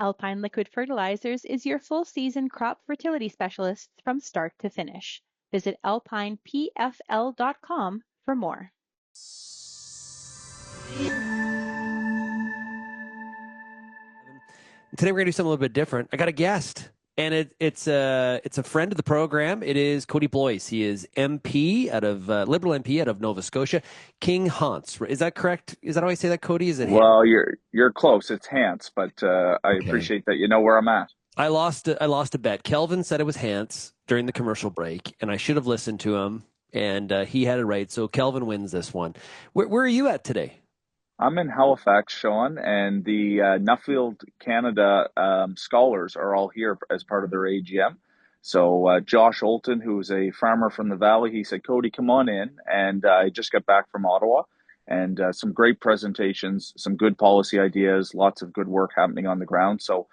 Alpine Liquid Fertilizers is your full season crop fertility specialist from start to finish. Visit alpinepfl.com for more. Today we're going to do something a little bit different. I got a guest, and it's a friend of the program. It is Kody Blois. He is MP out of Liberal MP out of Nova Scotia, King-Hants. Is that correct? Is that how I say that, Kody? Is it? Well, you're close. It's Hants, but I Okay. appreciate that you know where I'm at. I lost a bet. Kelvin said it was Hants during the commercial break, and I should have listened to him, and he had it right. So Kelvin wins this one. Where are you at today? I'm in Halifax, Shaun, and the Nuffield Canada scholars are all here as part of their AGM. So Josh Olton, who's a farmer from the Valley, he said, Kody, come on in. And I just got back from Ottawa, and some great presentations, some good policy ideas, lots of good work happening on the ground. So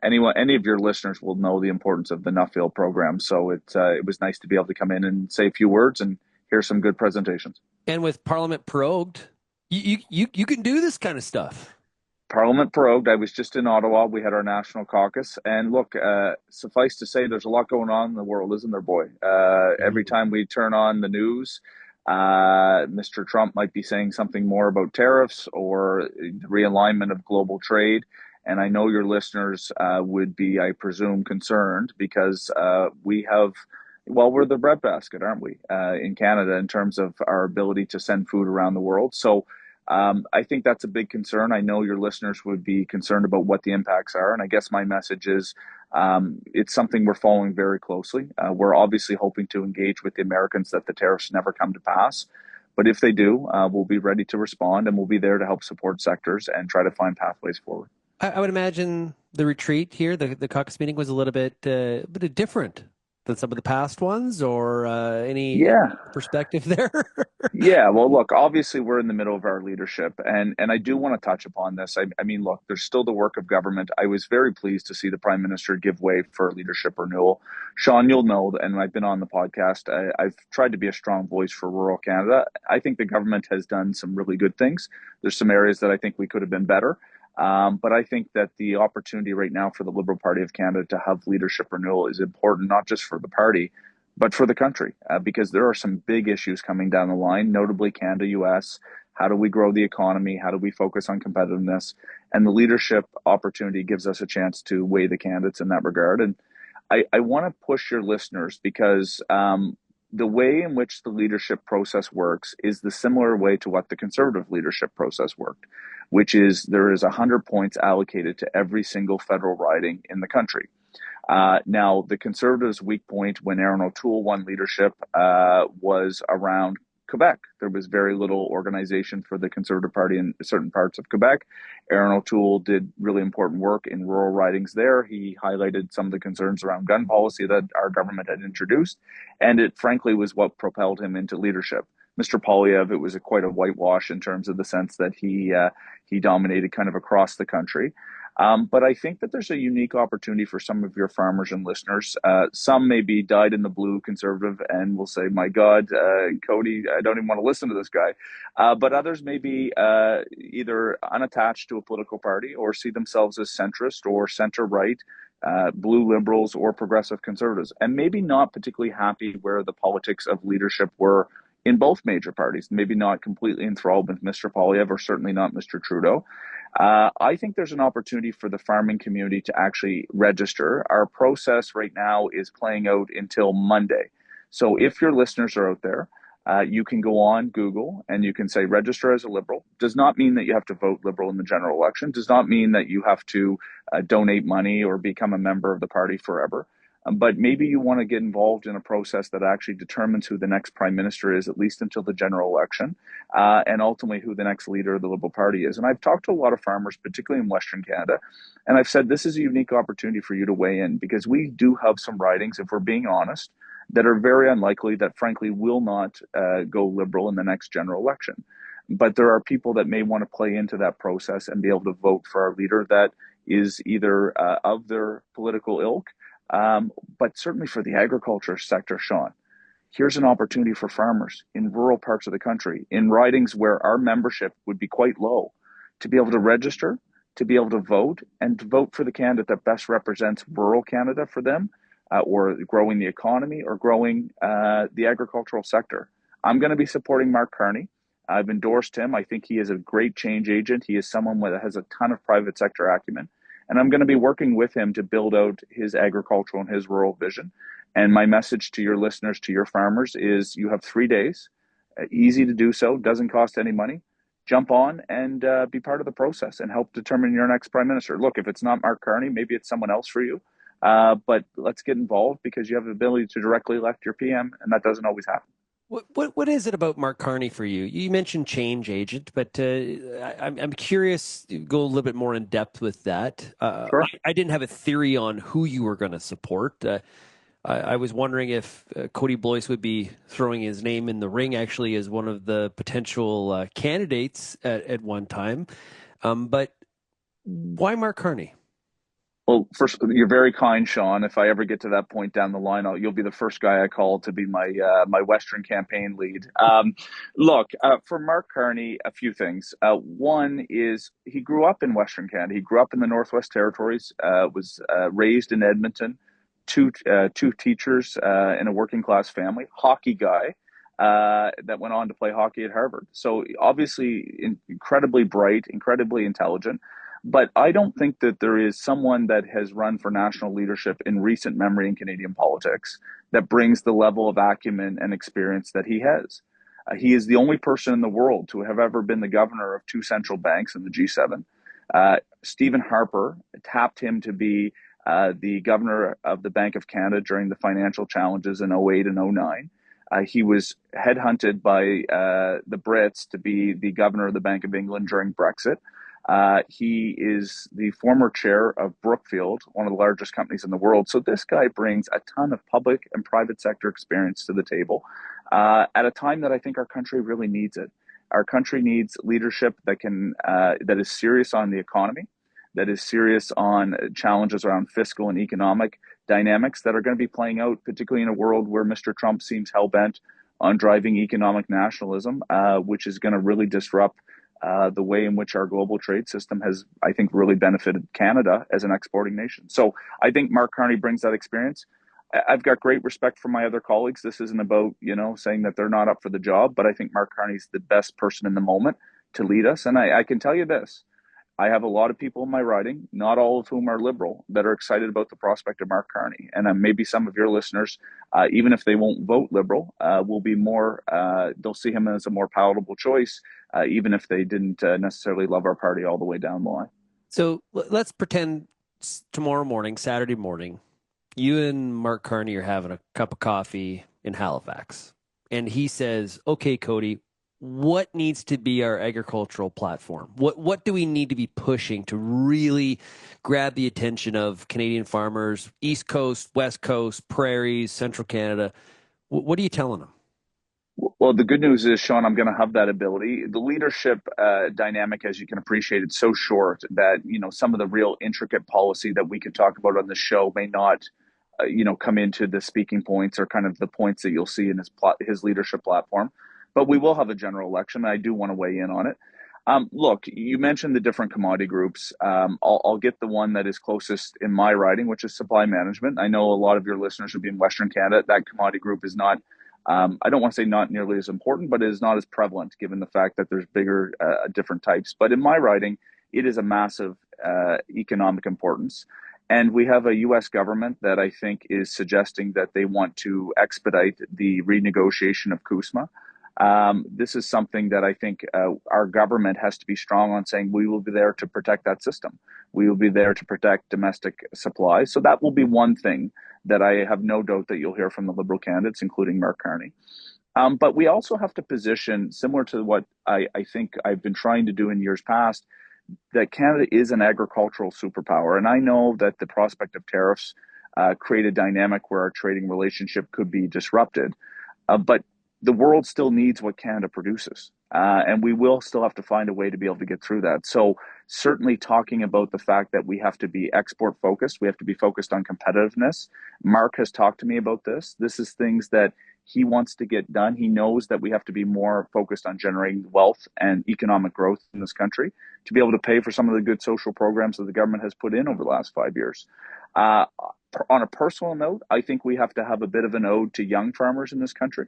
any of your listeners will know the importance of the Nuffield program. So it was nice to be able to come in and say a few words and hear some good presentations. And with Parliament prorogued, you can do this kind of stuff. Parliament prorogued. I was just in Ottawa. We had our national caucus. And look, suffice to say, there's a lot going on in the world, isn't there, boy? Every time we turn on the news, Mr. Trump might be saying something more about tariffs or the realignment of global trade. And I know your listeners would be, I presume, concerned because we're the breadbasket, aren't we, in Canada in terms of our ability to send food around the world. So I think that's a big concern. I know your listeners would be concerned about what the impacts are. And I guess my message is it's something we're following very closely. We're obviously hoping to engage with the Americans that the tariffs never come to pass. But if they do, we'll be ready to respond, and we'll be there to help support sectors and try to find pathways forward. I would imagine the retreat here, the caucus meeting, was a little bit different than some of the past ones, or any perspective there? Yeah, well, look, obviously we're in the middle of our leadership, and I do want to touch upon this. I mean, look, there's still the work of government. I was very pleased to see the Prime Minister give way for leadership renewal. Shaun, you'll know, and I've been on the podcast, I've tried to be a strong voice for rural Canada. I think the government has done some really good things. There's some areas that I think we could have been better. But I think that the opportunity right now for the Liberal Party of Canada to have leadership renewal is important, not just for the party, but for the country, because there are some big issues coming down the line, notably Canada, US. How do we grow the economy? How do we focus on competitiveness? And the leadership opportunity gives us a chance to weigh the candidates in that regard. And I want to push your listeners because the way in which the leadership process works is the similar way to what the Conservative leadership process worked, which is there is 100 points allocated to every single federal riding in the country. Now, the Conservatives' weak point when Aaron O'Toole won leadership was around Quebec. There was very little organization for the Conservative Party in certain parts of Quebec. Aaron O'Toole did really important work in rural ridings there. He highlighted some of the concerns around gun policy that our government had introduced, and it frankly was what propelled him into leadership. Mr. Poilievre, it was quite a whitewash in terms of the sense that he dominated kind of across the country. But I think that there's a unique opportunity for some of your farmers and listeners. Some may be dyed in the blue Conservative and will say, my God, Kody, I don't even want to listen to this guy. But others may be either unattached to a political party or see themselves as centrist or center-right, blue liberals or progressive conservatives, and maybe not particularly happy where the politics of leadership were in both major parties, maybe not completely enthralled with Mr. Poilievre or certainly not Mr. Trudeau. I think there's an opportunity for the farming community to actually register. Our process right now is playing out until Monday. So if your listeners are out there, you can go on Google and you can say register as a Liberal. Does not mean that you have to vote Liberal in the general election. Does not mean that you have to donate money or become a member of the party forever. But maybe you want to get involved in a process that actually determines who the next prime minister is, at least until the general election, and ultimately who the next leader of the Liberal Party is. And I've talked to a lot of farmers, particularly in Western Canada, and I've said this is a unique opportunity for you to weigh in because we do have some ridings, if we're being honest, that are very unlikely that frankly will not go Liberal in the next general election. But there are people that may want to play into that process and be able to vote for our leader that is either of their political ilk, but certainly for the agriculture sector, Shaun, here's an opportunity for farmers in rural parts of the country, in ridings where our membership would be quite low, to be able to register, to be able to vote and to vote for the candidate that best represents rural Canada for them, or growing the economy or growing the agricultural sector. I'm going to be supporting Mark Carney. I've endorsed him. I think he is a great change agent. He is someone that has a ton of private sector acumen. And I'm going to be working with him to build out his agricultural and his rural vision. And my message to your listeners, to your farmers, is you have 3 days, easy to do so, doesn't cost any money. Jump on and be part of the process and help determine your next prime minister. Look, if it's not Mark Carney, maybe it's someone else for you. But let's get involved, because you have the ability to directly elect your PM, and that doesn't always happen. What is it about Mark Carney for you? You mentioned change agent, but I'm curious. Go a little bit more in depth with that. Sure. I didn't have a theory on who you were going to support. I was wondering if Kody Blois would be throwing his name in the ring, actually, as one of the potential candidates at one time. But why Mark Carney? Well, first, you're very kind, Shaun. If I ever get to that point down the line, you'll be the first guy I call to be my my Western campaign lead. Look, for Mark Carney, a few things. One is he grew up in Western Canada. He grew up in the Northwest Territories. Was raised in Edmonton. Two teachers in a working class family. Hockey guy that went on to play hockey at Harvard. So obviously incredibly bright, incredibly intelligent. But I don't think that there is someone that has run for national leadership in recent memory in Canadian politics that brings the level of acumen and experience that he has. He is the only person in the world to have ever been the governor of two central banks in the G7. Stephen Harper tapped him to be the governor of the Bank of Canada during the financial challenges in 08 and 09. He was headhunted by the Brits to be the governor of the Bank of England during Brexit. He is the former chair of Brookfield, one of the largest companies in the world. So this guy brings a ton of public and private sector experience to the table at a time that I think our country really needs it. Our country needs leadership that is serious on the economy, that is serious on challenges around fiscal and economic dynamics that are going to be playing out, particularly in a world where Mr. Trump seems hell-bent on driving economic nationalism, which is going to really disrupt the way in which our global trade system has, I think, really benefited Canada as an exporting nation. So I think Mark Carney brings that experience. I've got great respect for my other colleagues. This isn't about, saying that they're not up for the job, but I think Mark Carney's the best person in the moment to lead us. And I can tell you this, I have a lot of people in my riding, not all of whom are Liberal, that are excited about the prospect of Mark Carney. And maybe some of your listeners, even if they won't vote Liberal, will be more, they'll see him as a more palatable choice, even if they didn't necessarily love our party all the way down the line. So let's pretend tomorrow morning, Saturday morning, you and Mark Carney are having a cup of coffee in Halifax. And he says, okay, Kody, what needs to be our agricultural platform? What do we need to be pushing to really grab the attention of Canadian farmers, East Coast, West Coast, prairies, Central Canada? What are you telling them? Well, the good news is, Shaun, I'm going to have that ability. The leadership dynamic, as you can appreciate, it's so short that, some of the real intricate policy that we could talk about on the show may not, come into the speaking points or kind of the points that you'll see in his leadership platform. But we will have a general election, and I do want to weigh in on it. Look, you mentioned the different commodity groups. I'll get the one that is closest in my riding, which is supply management. I know a lot of your listeners would be in Western Canada. That commodity group is not, I don't want to say not nearly as important, but it is not as prevalent given the fact that there's bigger, different types. But in my riding, it is a massive economic importance. And we have a U.S. government that I think is suggesting that they want to expedite the renegotiation of CUSMA. This is something that I think our government has to be strong on, saying we will be there to protect that system. We will be there to protect domestic supply. So that will be one thing that I have no doubt that you'll hear from the Liberal candidates, including Mark Carney. But we also have to position, similar to what I think I've been trying to do in years past, that Canada is an agricultural superpower. And I know that the prospect of tariffs create a dynamic where our trading relationship could be disrupted. But the world still needs what Canada produces. And we will still have to find a way to be able to get through that. So certainly talking about the fact that we have to be export focused, we have to be focused on competitiveness. Mark has talked to me about this. This is things that he wants to get done. He knows that we have to be more focused on generating wealth and economic growth in this country to be able to pay for some of the good social programs that the government has put in over the last 5 years. On a personal note, I think we have to have a bit of an ode to young farmers in this country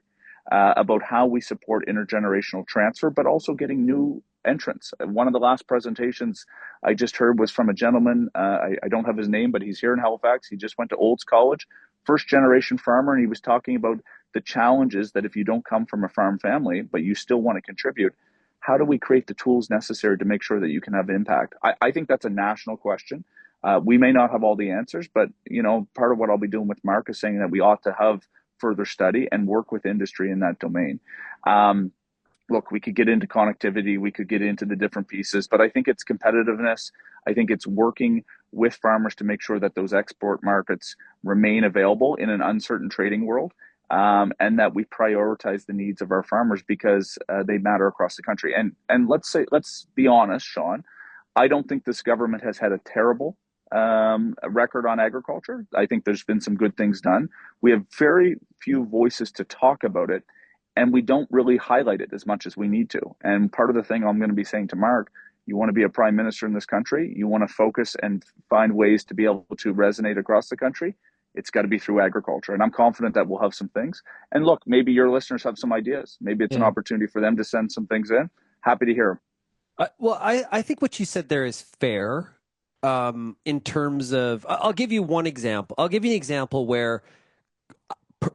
about how we support intergenerational transfer, but also getting new entrants. One of the last presentations I just heard was from a gentleman. I don't have his name, but he's here in Halifax. He just went to Olds College, first generation farmer, and he was talking about the challenges that if you don't come from a farm family, but you still want to contribute, how do we create the tools necessary to make sure that you can have impact? I think that's a national question. We may not have all the answers, but part of what I'll be doing with Mark is saying that we ought to have further study and work with industry in that domain. Look, we could get into connectivity, we could get into the different pieces, but I think it's competitiveness. I think it's working with farmers to make sure that those export markets remain available in an uncertain trading world, and that we prioritize the needs of our farmers because they matter across the country. And let's be honest, Shaun, I don't think this government has had a terrible record on agriculture. I think there's been some good things done. We have very few voices to talk about it, and we don't really highlight it as much as we need to. And part of the thing I'm going to be saying to Mark, you want to be a prime minister in this country, you want to focus and find ways to be able to resonate across the country, it's got to be through agriculture. And I'm confident that we'll have some things. And look, maybe your listeners have some ideas. Maybe it's an opportunity for them to send some things in. Happy to hear them. Well, I think what you said there is fair. In terms of, I'll give you one example. I'll give you an example where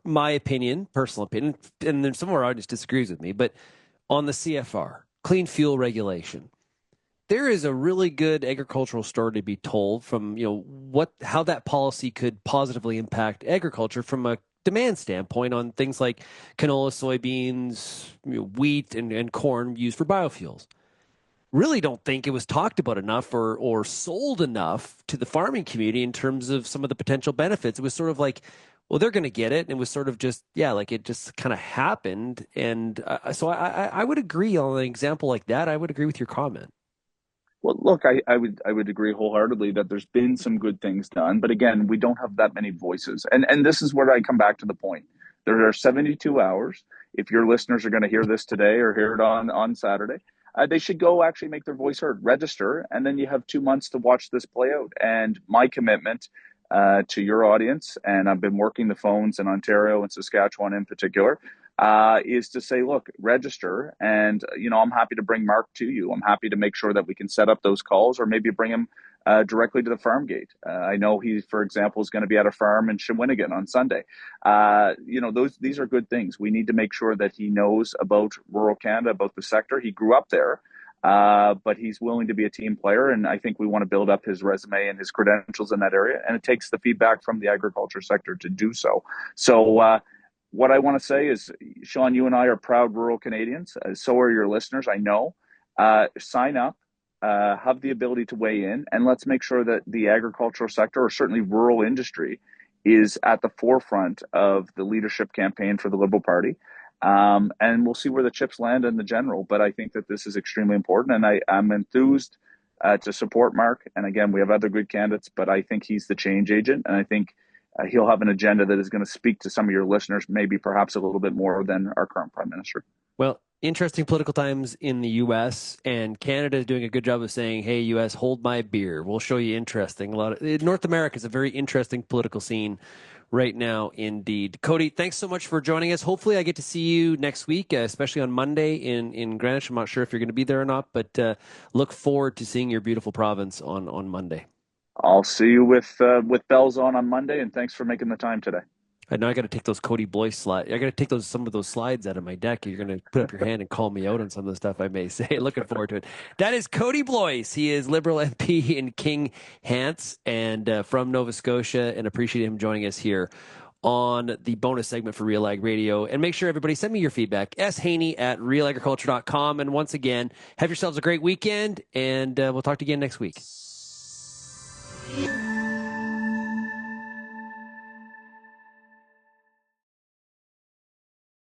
my opinion, personal opinion, and then some of our audience disagrees with me, but on the CFR, clean fuel regulation, there is a really good agricultural story to be told from, how that policy could positively impact agriculture from a demand standpoint on things like canola, soybeans, wheat, and corn used for biofuels. Really don't think it was talked about enough or sold enough to the farming community in terms of some of the potential benefits. It was sort of like, well, they're going to get it. And it was sort of just, it just kind of happened. And so I would agree on an example like that. I would agree with your comment. Well, look, I would agree wholeheartedly that there's been some good things done. But again, we don't have that many voices. And this is where I come back to the point. There are 72 hours. If your listeners are going to hear this today or hear it on Saturday, they should go actually make their voice heard, register, and then you have 2 months to watch this play out. And my commitment to your audience, and I've been working the phones in Ontario and Saskatchewan in particular, is to say, look, register. And, I'm happy to bring Mark to you. I'm happy to make sure that we can set up those calls or maybe bring him directly to the farm gate. I know he, for example, is going to be at a farm in Shawinigan on Sunday. These are good things. We need to make sure that he knows about rural Canada, about the sector. He grew up there, but he's willing to be a team player. And I think we want to build up his resume and his credentials in that area. And it takes the feedback from the agriculture sector to do so. So what I want to say is, Shaun, you and I are proud rural Canadians. So are your listeners, I know. Sign up. Have the ability to weigh in, and let's make sure that the agricultural sector, or certainly rural industry, is at the forefront of the leadership campaign for the Liberal Party. And we'll see where the chips land in the general. But I think that this is extremely important, and I'm enthused to support Mark. And again, we have other good candidates, but I think he's the change agent, and I think he'll have an agenda that is going to speak to some of your listeners, maybe perhaps a little bit more than our current prime minister. Well, interesting political times in the U.S., and Canada is doing a good job of saying, hey, U.S., hold my beer. We'll show you interesting. North America is a very interesting political scene right now, indeed. Kody, thanks so much for joining us. Hopefully I get to see you next week, especially on Monday in Greenwich. I'm not sure if you're going to be there or not, but look forward to seeing your beautiful province on Monday. I'll see you with bells on Monday, and thanks for making the time today. I know I got to take those Kody Blois slides. I got to take some of those slides out of my deck. You're going to put up your hand and call me out on some of the stuff I may say. Looking forward to it. That is Kody Blois. He is Liberal MP in King-Hants and from Nova Scotia, and appreciate him joining us here on the bonus segment for Real Ag Radio. And make sure, everybody, send me your feedback. shaney@realagriculture.com. And once again, have yourselves a great weekend, and we'll talk to you again next week.